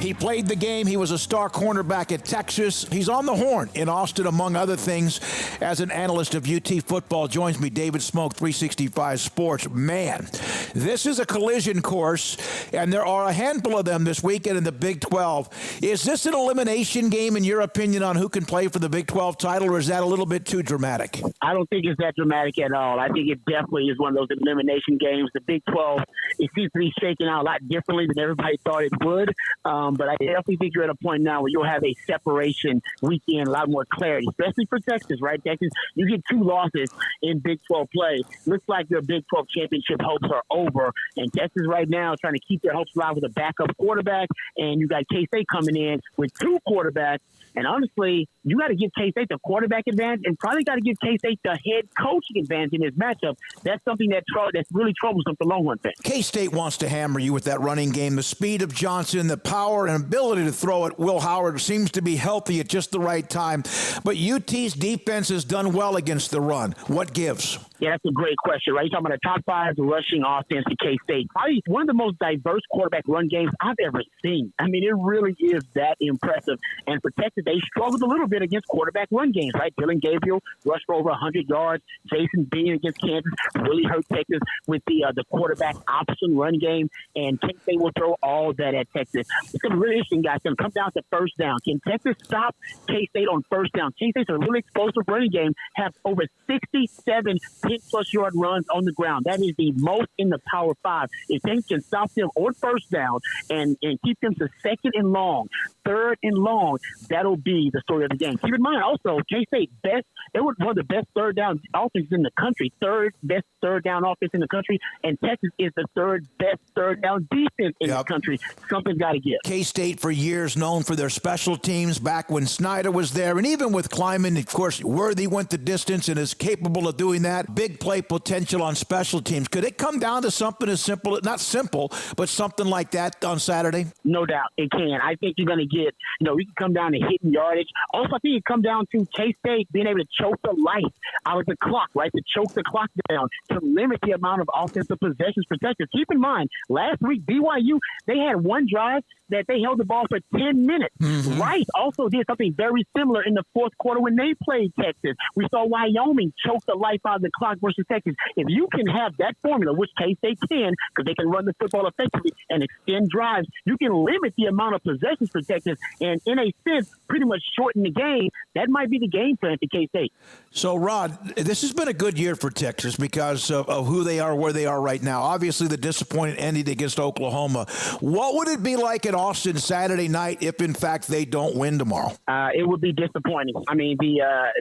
He played the game. He was a star cornerback at Texas. He's on the horn in Austin, among other things. As an analyst of UT football, joins me David Smoak, 365 Sports. Man, this is a collision course, and there are a handful of them this weekend in the Big 12. Is this an elimination game, in your opinion, on who can play for the Big 12 title, or is that a little bit too dramatic? I don't think it's that dramatic at all. I think it definitely is one of those elimination games. The Big 12, it seems to be shaking out a lot differently than everybody thought it would. But I definitely think you're at a point now where you'll have a separation weekend, a lot more clarity, especially for Texas, right? Texas, you get 2 losses in Big 12 play. Looks like their Big 12 championship hopes are over. And Texas right now is trying to keep their hopes alive with a backup quarterback. And you got K-State coming in with 2 quarterbacks. And honestly, you got to give K-State the quarterback advantage and probably got to give K-State the head coaching advantage in this matchup. That's something that's really troublesome for Longhorn fans. K-State wants to hammer you with that running game. The speed of Johnson, the power and ability to throw it. Will Howard seems to be healthy at just the right time. But UT's defense has done well against the run. What gives? Yeah, that's a great question, right? You're talking about a top 5 rushing offense to K-State. Probably one of the most diverse quarterback run games I've ever seen. I mean, it really is that impressive. And for Texas, they struggled a little bit against quarterback run games, right? Dylan Gabriel rushed for over 100 yards. Jason Bean against Kansas really hurt Texas with the quarterback option run game. And K-State will throw all that at Texas. It's going to be really interesting, guys. It's going to come down to first down. Can Texas stop K-State on first down? K-State's a really explosive running game, have over 67 10-plus yard runs on the ground. That is the most in the Power 5. If Texas can stop them on first down and keep them to second and long, third and long, that'll be the story of the game. Keep in mind also, K-State they were one of the best third down offenses in the country, third best third down offense in the country, and Texas is the third best third down defense in the country. Something's got to give. K-State for years known for their special teams back when Snyder was there, and even with Kleiman, of course, Worthy went the distance and is capable of doing that. Big play potential on special teams. Could it come down to something as simple, not simple, but something like that on Saturday? No doubt it can. I think you're going to get, we can come down to hitting yardage. Also, I think it come down to K-State being able to choke the life out of the clock, right? To choke the clock down, to limit the amount of offensive possessions for Texas. Keep in mind, last week, BYU, they had one drive that they held the ball for 10 minutes. Mm-hmm. Rice also did something very similar in the fourth quarter when they played Texas. We saw Wyoming choke the life out of the clock versus Texas. If you can have that formula, which K-State can, because they can run the football effectively and extend drives, you can limit the amount of possessions for Texas and, in a sense, pretty much shorten the game. That might be the game plan for K-State. So, Rod, this has been a good year for Texas because of who they are, where they are right now. Obviously, the disappointing ending against Oklahoma. What would it be like at Austin Saturday night if, in fact, they don't win tomorrow? It would be disappointing. I mean,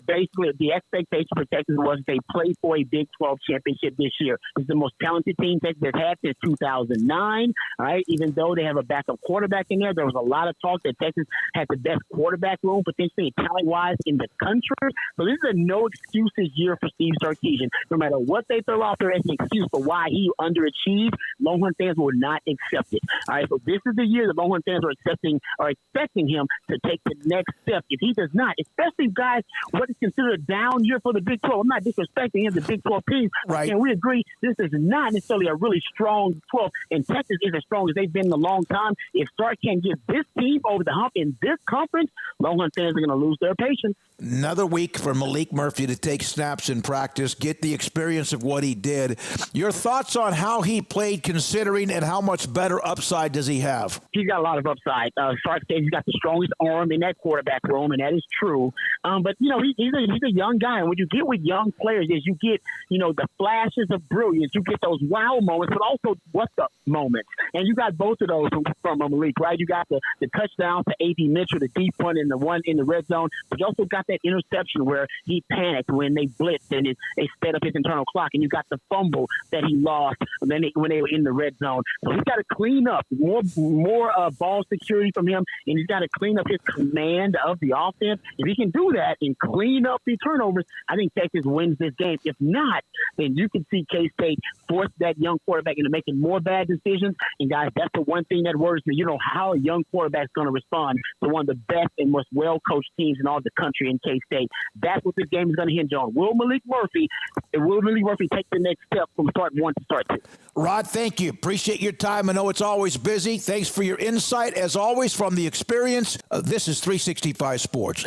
basically, the expectation for Texas was they play for a Big 12 championship this year. It's the most talented team Texas has had since 2009, all right? Even though they have a backup quarterback in there was a lot of talk that Texas had the best quarterback room, potentially talent-wise, in the country. So this is a no-excuses year for Steve Sarkisian. No matter what they throw out there as an excuse for why he underachieved, Longhorn fans will not accept it. All right, so this is the year that Longhorn fans are expecting him to take the next step. If he does not, especially, guys, what is considered a down year for the Big 12, I'm not disrespecting him, the Big 12 team. Right. And we agree this is not necessarily a really strong 12, and Texas is as strong as they've been in a long time. If Sark can't get this team over the hump in this conference, Longhorn fans are going to lose their patience. Another week for Malik Murphy to take snaps in practice, get the experience of what he did. Your thoughts on how he played, considering, and how much better upside does he have? He's got a lot of upside. Sark says he's got the strongest arm in that quarterback room, and that is true. But, he's a young guy. And what you get with young players is you get, the flashes of brilliance. You get those wow moments, but also what's up moments. And you got both of those from Malik, right? You got the touchdown to A.D. Mitchell, the deep one, and the one in the red zone. But you also got that interception where he panicked when they blitzed and they sped up his internal clock. And you got the fumble that he lost when they were in the red zone. So he's got to clean up more ball security from him, and he's got to clean up his command of the offense. If he can do that and clean up the turnovers, I think Texas wins this game. If not, then you can see K-State force that young quarterback into making more bad decisions. And, guys, that's the one thing that worries me. You know how a young quarterback's going to respond to one of the best and most well-coached teams in all the country in K-State. That's what this game is going to hinge on. Will Malik Murphy take the next step from start one to start two? Rod, thank you. Appreciate your time. I know it's always busy. Thanks for your insight, as always, from the experience. This is 365 Sports.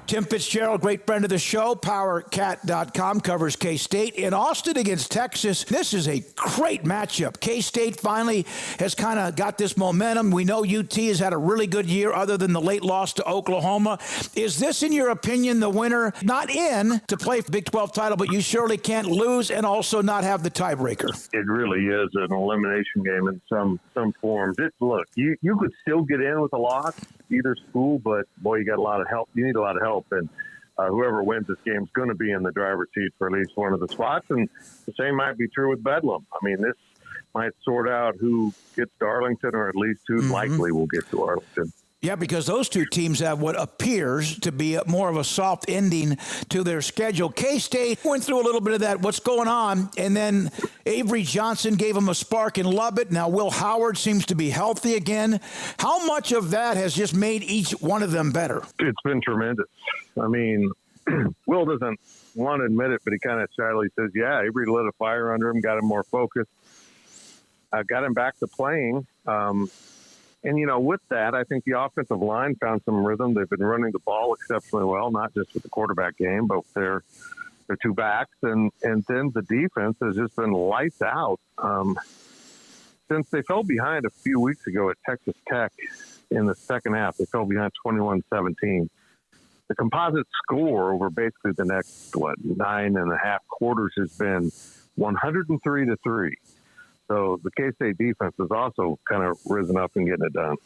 Tim Fitzgerald, great friend of the show, PowerCat.com, covers K-State. In Austin against Texas, this is a great matchup. K-State finally has kind of got this momentum. We know UT has had a really good year other than the late loss to Oklahoma. Is this, in your opinion, the winner? Not in to play for Big 12 title, but you surely can't lose and also not have the tiebreaker. It really is an elimination game in some forms. Look, you could still get in with a loss, either school, but, boy, you got a lot of help. You need a lot of help. And whoever wins this game is going to be in the driver's seat for at least one of the spots. And the same might be true with Bedlam. I mean, this might sort out who gets to Arlington, or at least who likely will get to Arlington. Yeah, because those two teams have what appears to be more of a soft ending to their schedule. K-State went through a little bit of that, what's going on, and then Avery Johnson gave them a spark in Lubbock. Now Will Howard seems to be healthy again. How much of that has just made each one of them better? It's been tremendous. I mean, Will doesn't want to admit it, but he kind of shyly says, yeah, Avery lit a fire under him, got him more focused, got him back to playing. And, you know, with that, I think the offensive line found some rhythm. They've been running the ball exceptionally well, not just with the quarterback game, but with their two backs. And then the defense has just been lights out. Since they fell behind a few weeks ago at Texas Tech in the second half, they fell behind 21-17. The composite score over basically the next, 9.5 quarters has been 103-3. So the K-State defense has also kind of risen up and getting it done.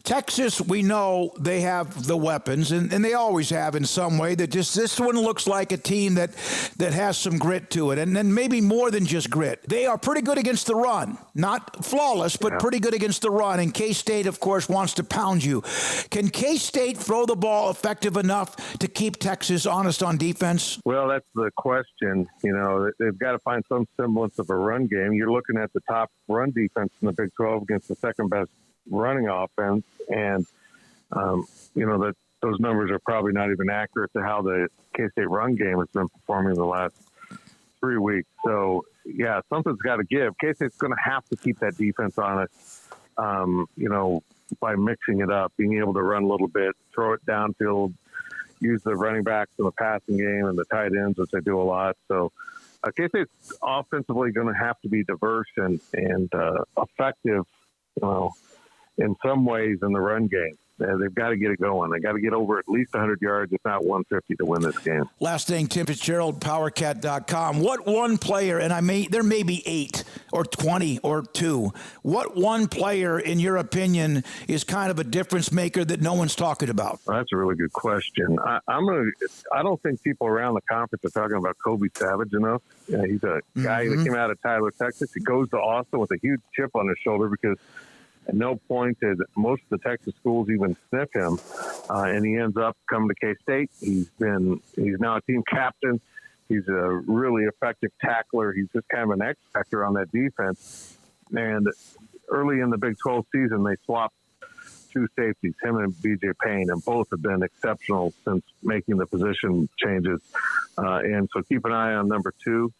Texas, we know they have the weapons, and they always have in some way. That just this one looks like a team that has some grit to it, and then maybe more than just grit. They are pretty good against the run. Not flawless, but pretty good against the run. And K-State, of course, wants to pound you. Can K-State throw the ball effective enough to keep Texas honest on defense? Well, that's the question. You know, they've got to find some semblance of a run game. You're looking at the top run defense in the Big 12 against the second best running offense, and you know that those numbers are probably not even accurate to how the K-State run game has been performing the last 3 weeks. So yeah, something's got to give. K-State's going to have to keep that defense honest, you know, by mixing it up, being able to run a little bit, throw it downfield, use the running backs in the passing game and the tight ends, which they do a lot. So K-State's offensively going to have to be diverse and effective, you know, in some ways in the run game. They've got to get it going. They got to get over at least 100 yards, if not 150, to win this game. Last thing, Tim Fitzgerald, PowerCat.com. What one player, and there may be 8 or 20 or 2, what one player, in your opinion, is kind of a difference maker that no one's talking about? Well, that's a really good question. I don't think people around the conference are talking about Kobe Savage enough. He's a guy that came out of Tyler, Texas. He goes to Austin with a huge chip on his shoulder because at no point did most of the Texas schools even sniff him, and he ends up coming to K-State. He's now a team captain. He's a really effective tackler. He's just kind of an X factor on that defense. And early in the Big 12 season, they swapped 2 safeties, him and B.J. Payne, and both have been exceptional since making the position changes. And so keep an eye on number 2.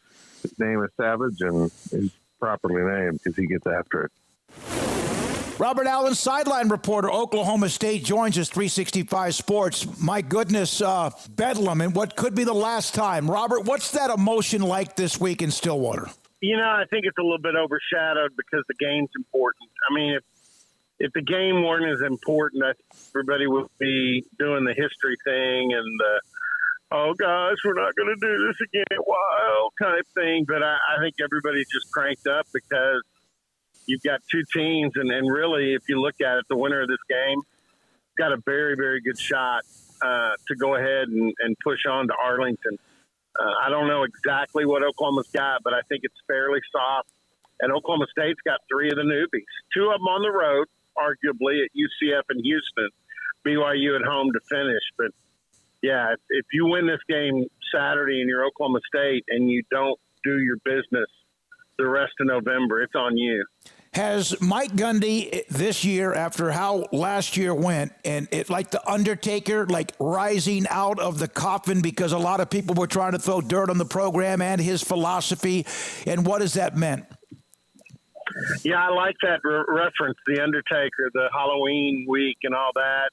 His name is Savage, and he's properly named because he gets after it. Robert Allen, sideline reporter, Oklahoma State, joins us, 365 Sports. My goodness, Bedlam, and what could be the last time. Robert, what's that emotion like this week in Stillwater? You know, I think it's a little bit overshadowed because the game's important. I mean, if the game weren't as important, I think everybody would be doing the history thing and the, oh, gosh, we're not going to do this again, wow, type thing. But I think everybody's just cranked up because you've got 2 teams, and really, if you look at it, the winner of this game got a very, very good shot to go ahead and push on to Arlington. I don't know exactly what Oklahoma's got, but I think it's fairly soft. And Oklahoma State's got 3 of the newbies, 2 of them on the road, arguably, at UCF and Houston, BYU at home to finish. But yeah, if you win this game Saturday and you're Oklahoma State and you don't do your business the rest of November, it's on you. Has Mike Gundy this year, after how last year went, and it like the Undertaker, like rising out of the coffin because a lot of people were trying to throw dirt on the program and his philosophy, and what has that meant? Yeah, I like that reference, the Undertaker, the Halloween week and all that.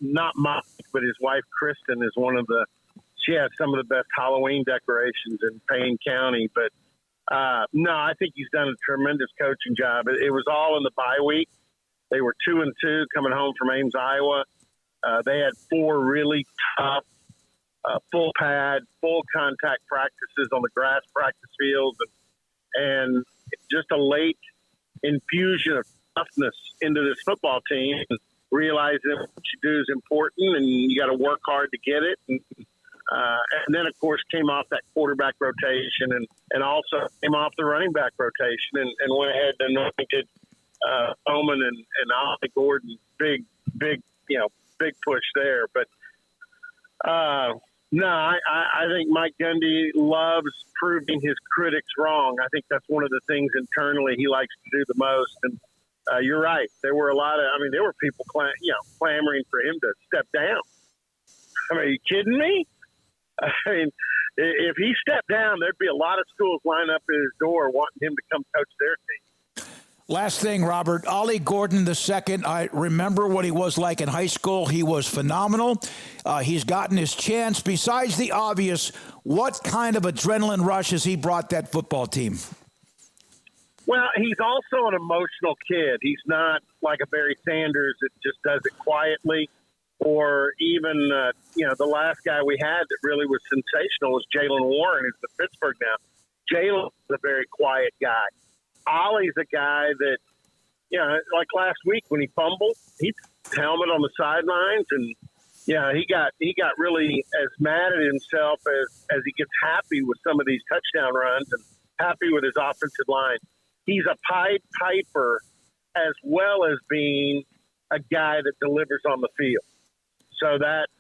Not Mike, but his wife, Kristen, is she has some of the best Halloween decorations in Payne County, but no, I think he's done a tremendous coaching job. It was all in the bye week. They were 2-2 coming home from Ames, Iowa. They had 4 really tough, full pad, full contact practices on the grass practice fields, and just a late infusion of toughness into this football team. Realizing what you do is important, and you got to work hard to get it. And then, of course, came off that quarterback rotation and also came off the running back rotation and went ahead and anointed Bowman and Ollie Gordon. Big push there. But, no, I think Mike Gundy loves proving his critics wrong. I think that's one of the things internally he likes to do the most. And you're right. There were there were people clamoring for him to step down. I mean, are you kidding me? I mean, if he stepped down, there'd be a lot of schools lining up at his door wanting him to come coach their team. Last thing, Robert, Ollie Gordon II, I remember what he was like in high school. He was phenomenal. He's gotten his chance. Besides the obvious, what kind of adrenaline rush has he brought that football team? Well, he's also an emotional kid. He's not like a Barry Sanders that just does it quietly. Or even, the last guy we had that really was sensational was Jalen Warren, who's at Pittsburgh now. Jalen's a very quiet guy. Ollie's a guy that, like last week when he fumbled, he put his helmet on the sidelines, and he got really as mad at himself as he gets happy with some of these touchdown runs and happy with his offensive line. He's a Pied Piper as well as being a guy that delivers on the field. So that's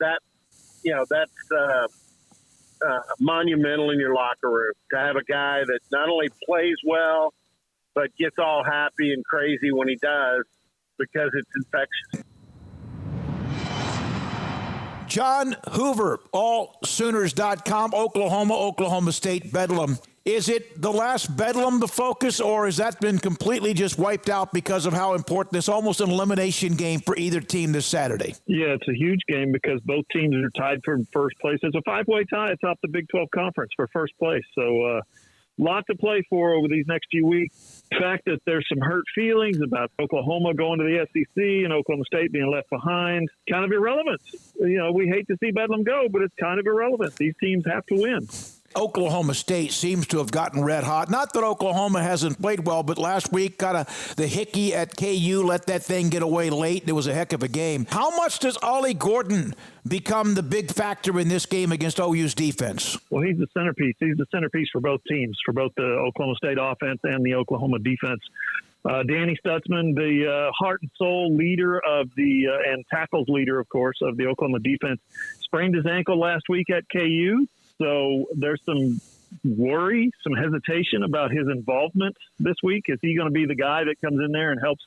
monumental in your locker room to have a guy that not only plays well, but gets all happy and crazy when he does because it's infectious. John Hoover, allsooners.com, Oklahoma State Bedlam. Is it the last Bedlam the focus, or has that been completely just wiped out because of how important this almost an elimination game for either team this Saturday? Yeah, it's a huge game because both teams are tied for first place. It's a 5-way tie atop the Big 12 Conference for first place. So lot to play for over these next few weeks. The fact that there's some hurt feelings about Oklahoma going to the SEC and Oklahoma State being left behind, kind of irrelevant. We hate to see Bedlam go, but it's kind of irrelevant. These teams have to win. Oklahoma State seems to have gotten red hot. Not that Oklahoma hasn't played well, but last week got the hickey at KU, let that thing get away late. It was a heck of a game. How much does Ollie Gordon become the big factor in this game against OU's defense? Well, he's the centerpiece. He's the centerpiece for both teams, for both the Oklahoma State offense and the Oklahoma defense. Danny Stutzman, the heart and soul leader of and tackles leader, of course, of the Oklahoma defense, sprained his ankle last week at KU. So there's some worry, some hesitation about his involvement this week. Is he going to be the guy that comes in there and helps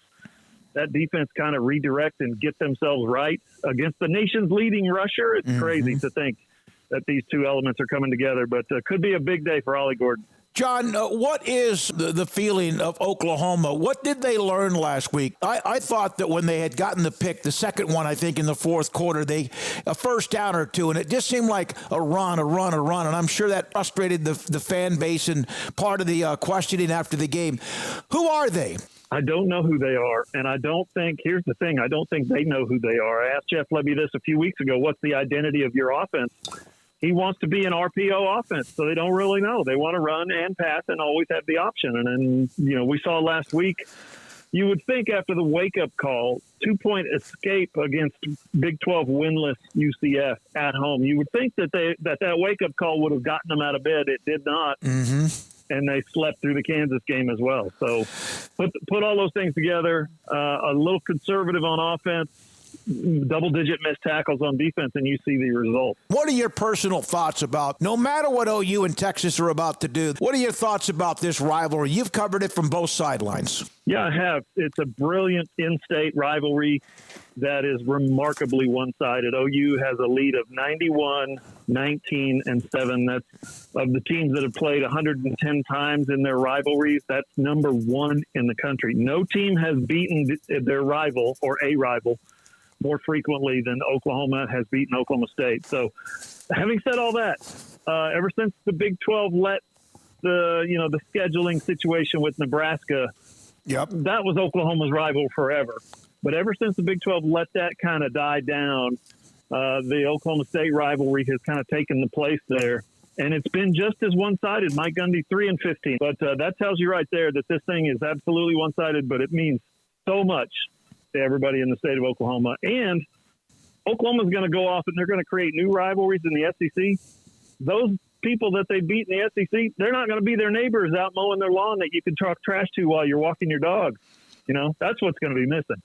that defense kind of redirect and get themselves right against the nation's leading rusher? It's crazy to think that these two elements are coming together, but could be a big day for Ollie Gordon. John, what is the feeling of Oklahoma? What did they learn last week? I thought that when they had gotten the pick, the second one, I think, in the fourth quarter, a first down or two, and it just seemed like a run, and I'm sure that frustrated the fan base and part of the questioning after the game. Who are they? I don't know who they are, and here's the thing, I don't think they know who they are. I asked Jeff Lebby this a few weeks ago, what's the identity of your offense? He wants to be an RPO offense, so they don't really know. They want to run and pass and always have the option. And then, we saw last week, you would think after the wake-up call, 2-point escape against Big 12 winless UCF at home, you would think that that wake-up call would have gotten them out of bed. It did not. And they slept through the Kansas game as well. So put all those things together, a little conservative on offense, double-digit missed tackles on defense, and you see the result. What are your personal thoughts about, no matter what OU and Texas are about to do, what are your thoughts about this rivalry? You've covered it from both sidelines. Yeah, I have. It's a brilliant in-state rivalry that is remarkably one-sided. OU has a lead of 91, 19, and 7. That's of the teams that have played 110 times in their rivalries. That's number 1 in the country. No team has beaten their rival or a rival more frequently than Oklahoma has beaten Oklahoma State. So having said all that, ever since the Big 12 let the scheduling situation with Nebraska, that was Oklahoma's rival forever. But ever since the Big 12 let that kind of die down, the Oklahoma State rivalry has kind of taken the place there. And it's been just as one-sided. Mike Gundy 3-15. But that tells you right there that this thing is absolutely one-sided, but it means so much to everybody in the state of Oklahoma. And Oklahoma's going to go off and they're going to create new rivalries in the SEC. Those people that they beat in the SEC, they're not going to be their neighbors out mowing their lawn that you can talk trash to while you're walking your dog. That's what's going to be missing.